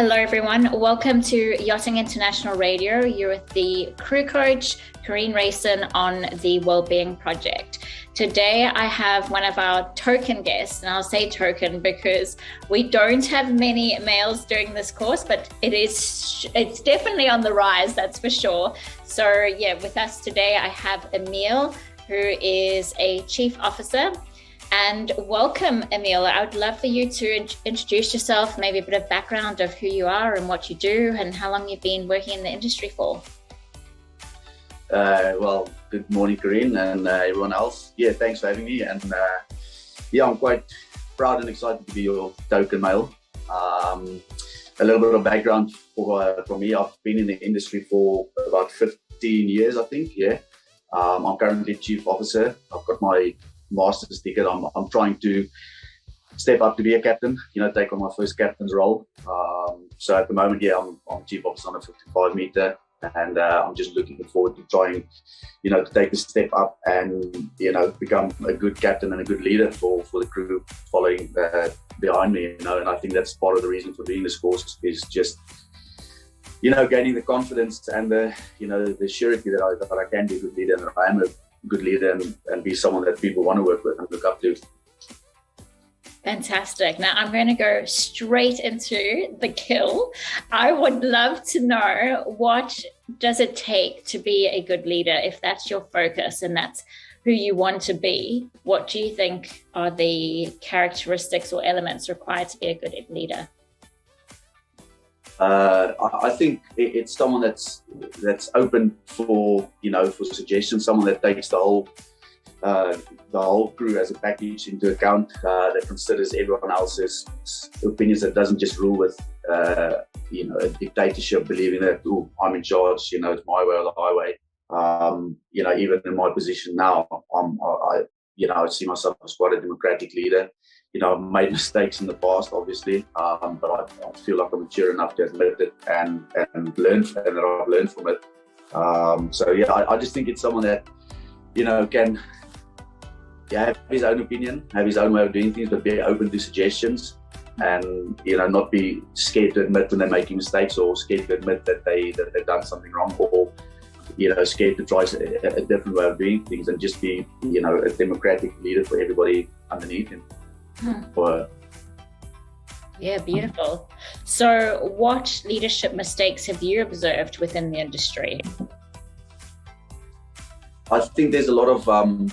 Hello, everyone. Welcome to Yachting International Radio. You're with the crew coach, Karine, Rayson, on the Wellbeing Project. Today, I have one of our token guests, and I'll say token because we don't have many males doing this course, but it's definitely on the rise, that's for sure. So yeah, with us today, I have Emil, who is a chief officer. And welcome, Emil. I would love for you to introduce yourself, maybe a bit of background of who you are and what you do and how long you've been working in the industry for. Well, good morning, Karine, and everyone else. Yeah, thanks for having me. And I'm quite proud and excited to be your token male. A little bit of background for me. I've been in the industry for about 15 years, I think. Yeah, I'm currently chief officer. I've got my master's ticket. I'm trying to step up to be a captain, take on my first captain's role. So at the moment, I'm chief officer on a 55 meter, and I'm just looking forward to trying, to take the step up and, become a good captain and a good leader for the crew following behind me, and I think that's part of the reason for doing this course is just, gaining the confidence and the surety that I can be a good leader and that I am a good leader and be someone that people want to work with and look up to. Fantastic. Now I'm going to go straight into the kill. I would love to know, what does it take to be a good leader? If that's your focus and that's who you want to be, what do you think are the characteristics or elements required to be a good leader? I think it's someone that's open for suggestions, someone that takes the whole crew as a package into account, that considers everyone else's opinions, that doesn't just rule with a dictatorship, believing that I'm in charge, it's my way or the highway. Even in my position now, I see myself as quite a democratic leader. I've made mistakes in the past, obviously, but I feel like I'm mature enough to admit it and learn, and that I've learned from it. I just think it's someone that, can have his own opinion, have his own way of doing things, but be open to suggestions and, not be scared to admit when they're making mistakes or scared to admit that they've done something wrong, or scared to try a different way of doing things, and just be, a democratic leader for everybody underneath him. Yeah, beautiful. So what leadership mistakes have you observed within the industry? I think there's a lot of, I'd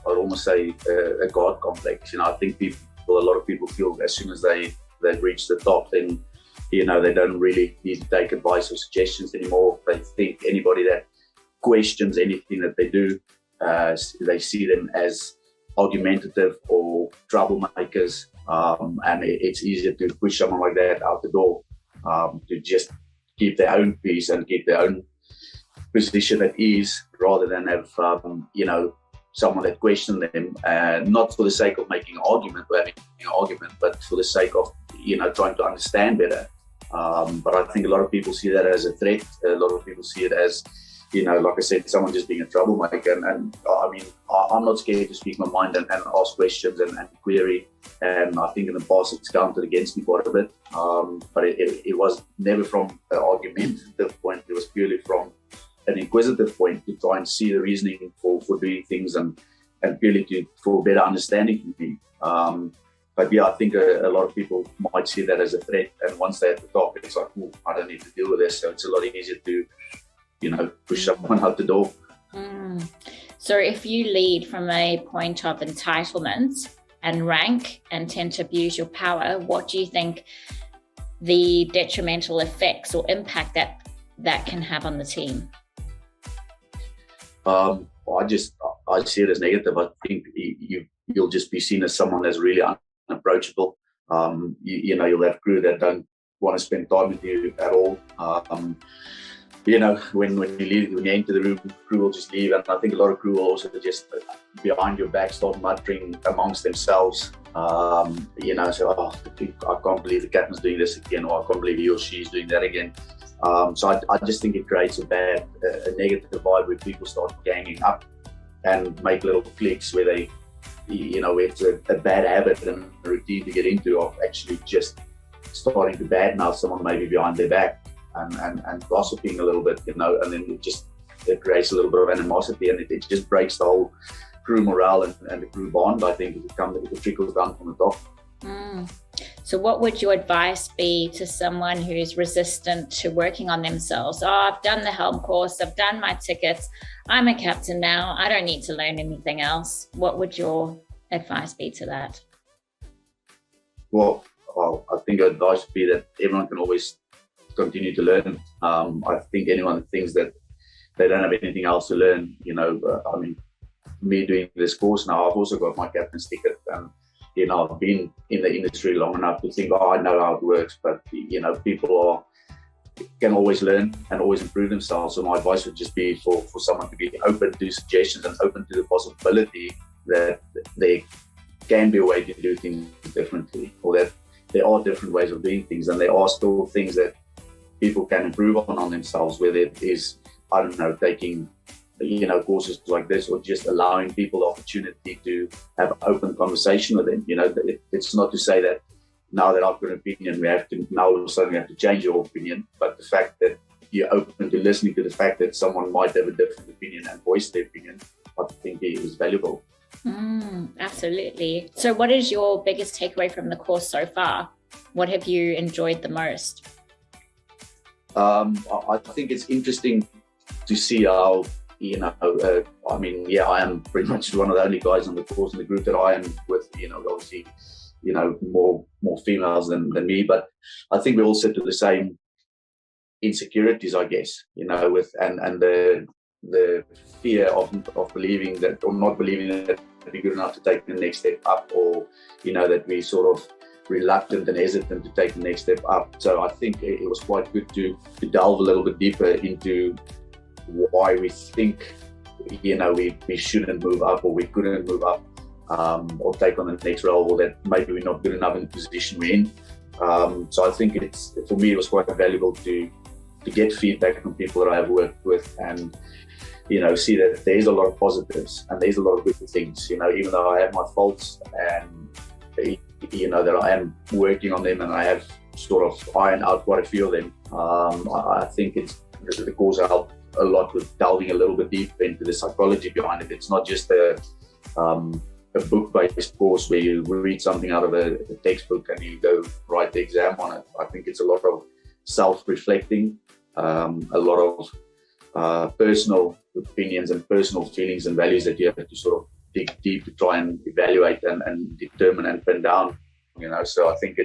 almost say a God complex. I think a lot of people feel as soon as they've reached the top, then, they don't really need to take advice or suggestions anymore. They think anybody that questions anything that they do, they see them as argumentative or troublemakers, and it's easier to push someone like that out the door, to just keep their own peace and keep their own position at ease, rather than have someone that questions them, not for the sake of making an argument or having an argument, but for the sake of trying to understand better. But I think a lot of people see that as a threat. A lot of people see it as, like I said, someone just being a troublemaker. And I mean, I'm not scared to speak my mind and ask questions and query. And I think in the past it's counted against me quite a bit. But it was never from an argumentative point. It was purely from an inquisitive point, to try and see the reasoning for doing things and purely for better understanding from me. But yeah, I think a lot of people might see that as a threat. And once they're at the top, it's like, I don't need to deal with this. So it's a lot easier to push someone out the door. So if you lead from a point of entitlement and rank and tend to abuse your power, what do you think the detrimental effects or impact that can have on the team? I see it as negative. I think you'll just be seen as someone that's really unapproachable. You'll have crew that don't want to spend time with you at all. When you enter the room, crew will just leave, and I think a lot of crew will also just behind your back start muttering amongst themselves. I can't believe the captain's doing this again, or I can't believe he or she's doing that again. So I just think it creates a negative vibe where people start ganging up and make little cliques where it's a bad habit and a routine to get into, of actually just starting to badmouth someone maybe behind their back and gossiping a little bit, and then it creates a little bit of animosity, and it just breaks the whole crew morale and the crew bond. I think if it trickles down from the top. So what would your advice be to someone who's resistant to working on themselves? Oh, I've done the helm course, I've done my tickets, I'm a captain now, I don't need to learn anything else. What would your advice be to that? Well, I think advice would be that everyone can always continue to learn. I think anyone that thinks that they don't have anything else to learn, me doing this course now, I've also got my captain's ticket, and I've been in the industry long enough to think, I know how it works, but people can always learn and always improve themselves. So my advice would just be for someone to be open to suggestions and open to the possibility that there can be a way to do things differently, or that there are different ways of doing things, and there are still things that people can improve on themselves, whether it is, I don't know, taking courses like this, or just allowing people the opportunity to have an open conversation with them. It's not to say that now that I've got an opinion, now all of a sudden we have to change your opinion, but the fact that you're open to listening to the fact that someone might have a different opinion and voice their opinion, I think is valuable. Absolutely. So what is your biggest takeaway from the course so far? What have you enjoyed the most? I think it's interesting to see how, I am pretty much one of the only guys on the course in the group that I am with, obviously, more females than me, but I think we all sit with the same insecurities, I guess, with and the fear of believing that, or not believing that we're good enough to take the next step up, or that we sort of reluctant and hesitant to take the next step up. So I think it was quite good to delve a little bit deeper into why we think we shouldn't move up, or we couldn't move up, or take on the next role, or that maybe we're not good enough in the position we're in. So I think for me it was quite valuable to get feedback from people that I have worked with, and see that there's a lot of positives and there's a lot of good things, even though I have my faults, and that I am working on them, and I have sort of ironed out quite a few of them. I think the course helped a lot with delving a little bit deeper into the psychology behind it. It's not just a book-based course where you read something out of a textbook and you go write the exam on it. I think it's a lot of self-reflecting, a lot of personal opinions and personal feelings and values that you have to sort of dig deep to try and evaluate and determine and pin down. So I think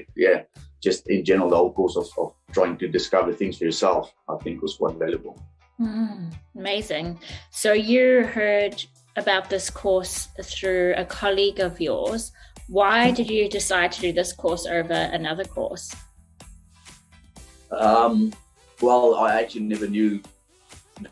just in general, the whole course of trying to discover things for yourself, I think was quite valuable. Amazing. So you heard about this course through a colleague of yours. Why did you decide to do this course over another course? Well, I actually never knew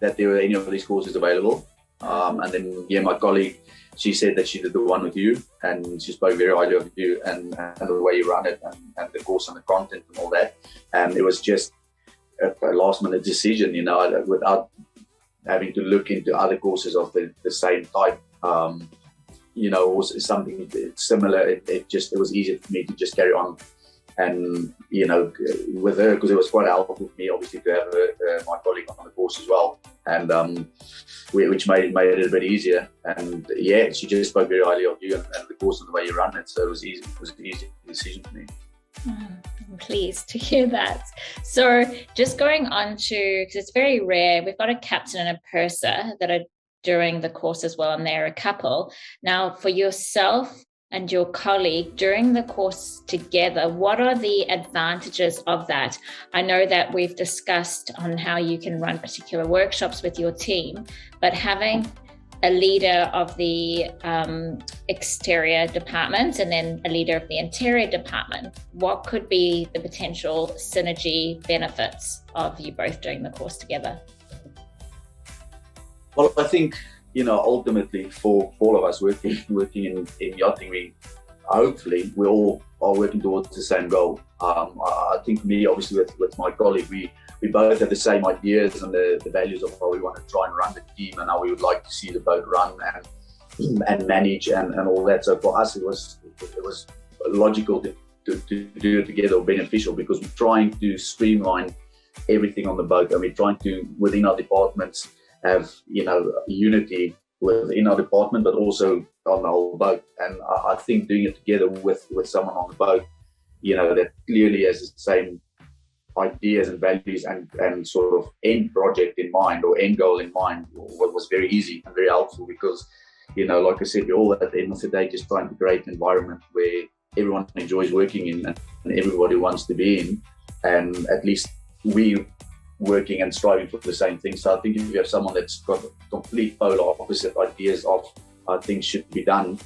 that there were any of these courses available. And then, my colleague, she said that she did the one with you, and she spoke very highly of you and the way you run it, and the course and the content and all that. And it was just a last-minute decision, without having to look into other courses of the same type. Was something similar. It was easier for me to just carry on, and with her, because it was quite helpful for me, obviously, to have my colleague on the course as well, and which made it a bit easier. And she just spoke very highly of you and the course and the way you run it. So it was easy. It was an easy decision for me. I'm pleased to hear that. So just going on to, because it's very rare, we've got a captain and a purser that are doing the course as well, and they're a couple. Now, for yourself and your colleague during the course together, what are the advantages of that? I know that we've discussed on how you can run particular workshops with your team, but having a leader of the exterior department and then a leader of the interior department, what could be the potential synergy benefits of you both doing the course together? Well, I think, ultimately for all of us working in yachting, hopefully we all are working towards the same goal. I think for me, obviously with my colleague, we both have the same ideas and the values of how we want to try and run the team and how we would like to see the boat run and manage and all that. So for us, it was logical to to do it together or beneficial, because we're trying to streamline everything on the boat, and we're trying to, within our departments, have unity within our department, but also on the whole boat. And I think doing it together with someone on the boat, that clearly has the same ideas and values and sort of end project in mind or end goal in mind, was very easy and very helpful, because like I said, we're all at the end of the day just trying to create an environment where everyone enjoys working in and everybody wants to be in, and at least we working and striving for the same thing. So I think if you have someone that's got complete polar opposite ideas of how things should be done,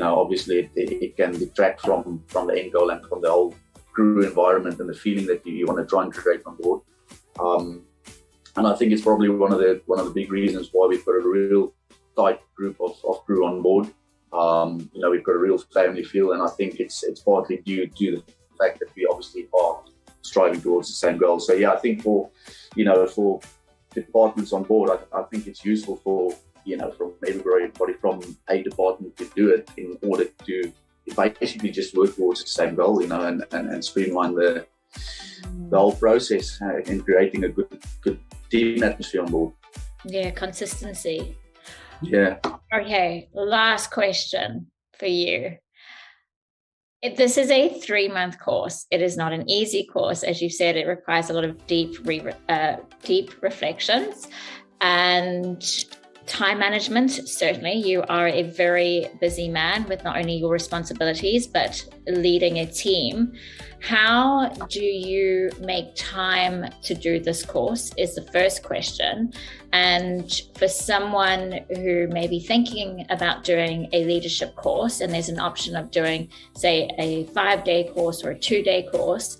obviously it can detract from the end goal and from the whole crew environment and the feeling that you want to try and create on board. And I think it's probably one of the big reasons why we've got a real tight group of crew on board. We've got a real family feel, and I think it's partly due to the fact that we obviously are striving towards the same goal. So yeah, I think for departments on board, I think it's useful for from everybody from a department to do it in order to basically just work towards the same goal, and streamline the whole process in creating a good team atmosphere on board. Yeah, consistency. Yeah. Okay, last question for you. This is a 3-month course. It is not an easy course. As you said, it requires a lot of deep reflections and time management. Certainly, you are a very busy man with not only your responsibilities, but leading a team. How do you make time to do this course is the first question. And for someone who may be thinking about doing a leadership course, and there's an option of doing, say, a 5-day course or a 2-day course,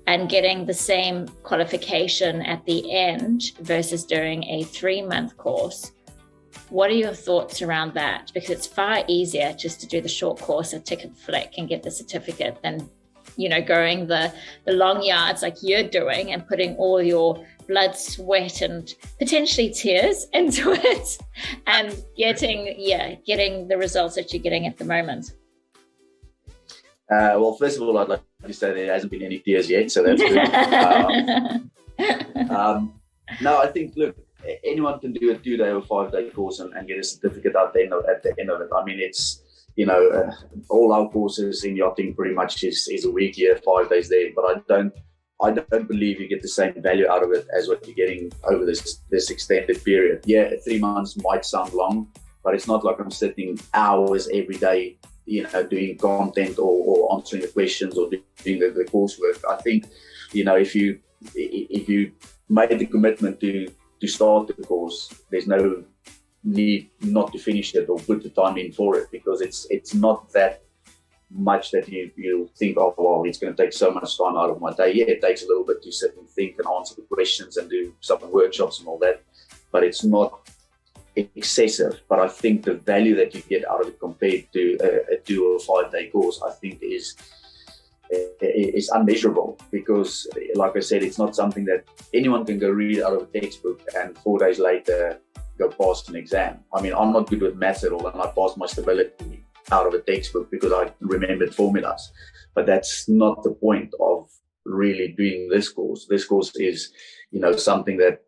and getting the same qualification at the end versus doing a 3-month course, what are your thoughts around that? Because it's far easier just to do the short course, a ticket flick, and get the certificate than going the long yards like you're doing and putting all your blood, sweat, and potentially tears into it, and getting the results that you're getting at the moment. Well, first of all, I'd like to say there hasn't been any tears yet, so that's good. No, I think, look, anyone can do a 2-day or 5-day course and get a certificate at the end of it. I mean, it's all our courses in yachting pretty much is a week here, 5 days there, but I don't believe you get the same value out of it as what you're getting over this extended period. Yeah, 3 months might sound long, but it's not like I'm sitting hours every day, doing content or answering the questions or doing the coursework. I think, if you made the commitment to start the course, there's no need not to finish it or put the time in for it, because it's not that much that you think, oh, well, it's going to take so much time out of my day. Yeah, it takes a little bit to sit and think and answer the questions and do some workshops and all that, but it's not excessive. But I think the value that you get out of it compared to a 2 or 5-day course, I think is unmeasurable, because like I said, it's not something that anyone can go read out of a textbook and 4 days later go pass an exam. I mean, I'm not good with maths at all, and I passed my stability out of a textbook because I remembered formulas. But that's not the point of really doing this course. This course is, something that,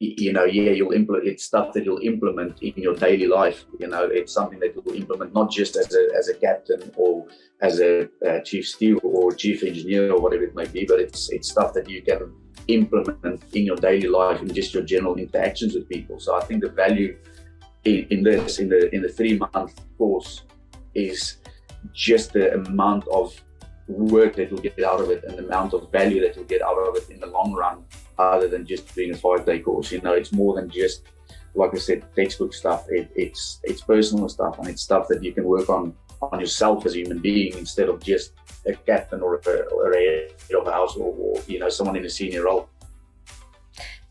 it's stuff that you'll implement in your daily life. It's something that you'll implement not just as a captain or as a chief steward or chief engineer or whatever it may be, but it's stuff that you can implement in your daily life and just your general interactions with people. So I think the value in the 3-month course is just the amount of work that you'll get out of it and the amount of value that you'll get out of it in the long run, other than just doing a 5-day course. It's more than just, like I said, textbook stuff. It's personal stuff, and it's stuff that you can work on yourself as a human being, instead of just a captain or a head of a house or someone in a senior role.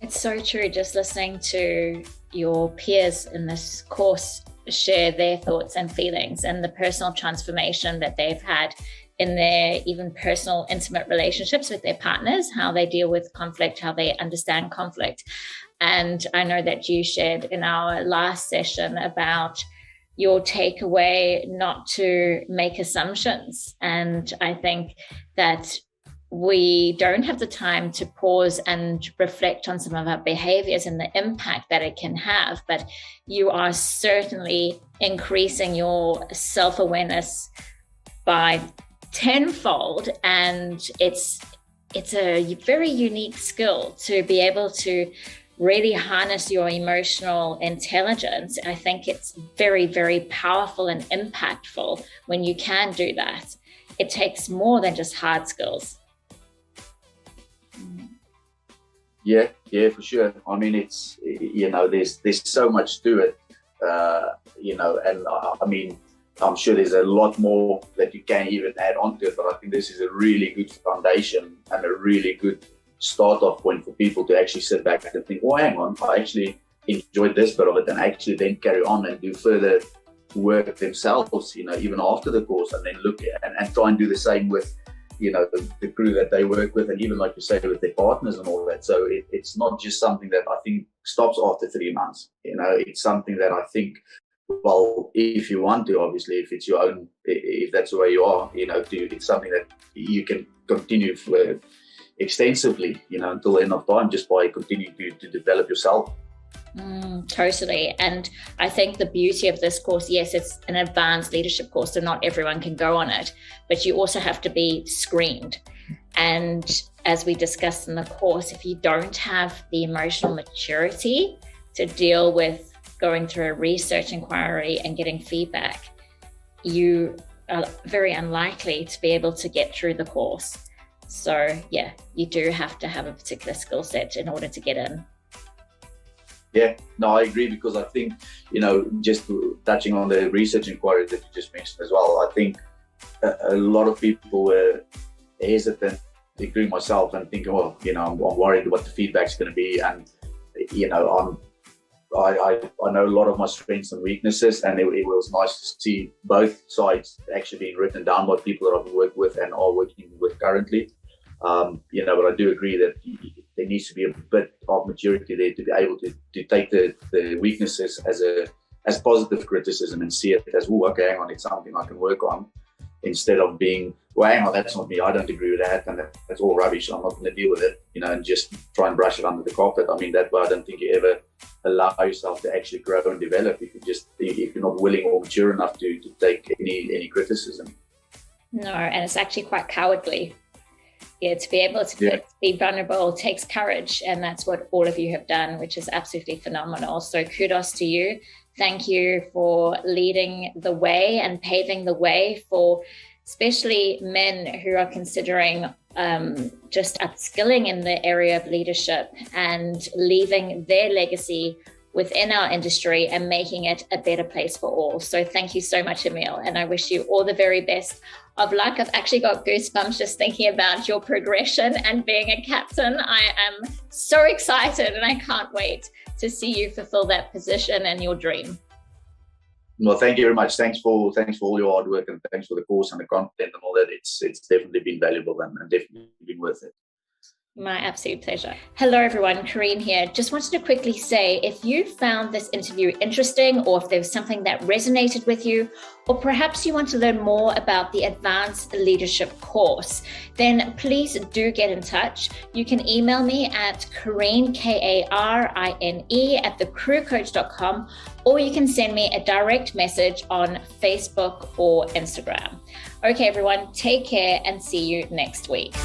It's so true. Just listening to your peers in this course share their thoughts and feelings and the personal transformation that they've had in their even personal, intimate relationships with their partners, how they deal with conflict, how they understand conflict. And I know that you shared in our last session about your takeaway not to make assumptions. And I think that we don't have the time to pause and reflect on some of our behaviors and the impact that it can have. But you are certainly increasing your self-awareness by tenfold. And it's a very unique skill to be able to really harness your emotional intelligence. I think it's very, very powerful and impactful when you can do that. It takes more than just hard skills. Yeah, for sure. I mean, it's, there's so much to it, and I mean, I'm sure there's a lot more that you can even add onto it, but I think this is a really good foundation and a really good start-off point for people to actually sit back and think, oh, hang on, I actually enjoyed this bit of it, and actually then carry on and do further work themselves, even after the course, and then look at and try and do the same with, the crew that they work with, and even, like you say, with their partners and all that. So it's not just something that I think stops after 3 months. It's something that I think, well, if you want to, obviously, if it's your own, if that's the way you are, it's something that you can continue for extensively, until the end of time, just by continuing to develop yourself. Totally. And I think the beauty of this course, yes, it's an advanced leadership course, so not everyone can go on it, but you also have to be screened. And as we discussed in the course, if you don't have the emotional maturity to deal with going through a research inquiry and getting feedback, you are very unlikely to be able to get through the course. So yeah, you do have to have a particular skill set in order to get in. Yeah, no, I agree, because I think, just touching on the research inquiry that you just mentioned as well, I think a lot of people were hesitant, including myself, and thinking, well, I'm worried what the feedback's going to be. And, I know a lot of my strengths and weaknesses, and it was nice to see both sides actually being written down by people that I've worked with and are working with currently. But I do agree that there needs to be a bit of maturity there to be able to take the weaknesses as positive criticism and see it as, oh, okay, hang on, it's something I can work on, instead of being, well, hang on, that's not me, I don't agree with that, and that's all rubbish, I'm not going to deal with it, and just try and brush it under the carpet. I mean, that way I don't think you ever allow yourself to actually grow and develop if you're not willing or mature enough to take any criticism. No, and it's actually quite cowardly. Yeah, to be able to be vulnerable takes courage, and that's what all of you have done, which is absolutely phenomenal. So kudos to you. Thank you for leading the way and paving the way for especially men who are considering just upskilling in the area of leadership and leaving their legacy within our industry and making it a better place for all. So thank you so much, Emil, and I wish you all the very best of luck. I've actually got goosebumps just thinking about your progression and being a captain. I am so excited, and I can't wait to see you fulfill that position and your dream. Well, thank you very much. Thanks for all your hard work, and thanks for the course and the content and all that. It's definitely been valuable and definitely been worth it. My absolute pleasure. Hello, everyone. Karine here. Just wanted to quickly say, if you found this interview interesting, or if there was something that resonated with you, or perhaps you want to learn more about the Advanced Leadership course, then please do get in touch. You can email me at Karine, Karine, at thecrewcoach.com, or you can send me a direct message on Facebook or Instagram. Okay, everyone, take care and see you next week.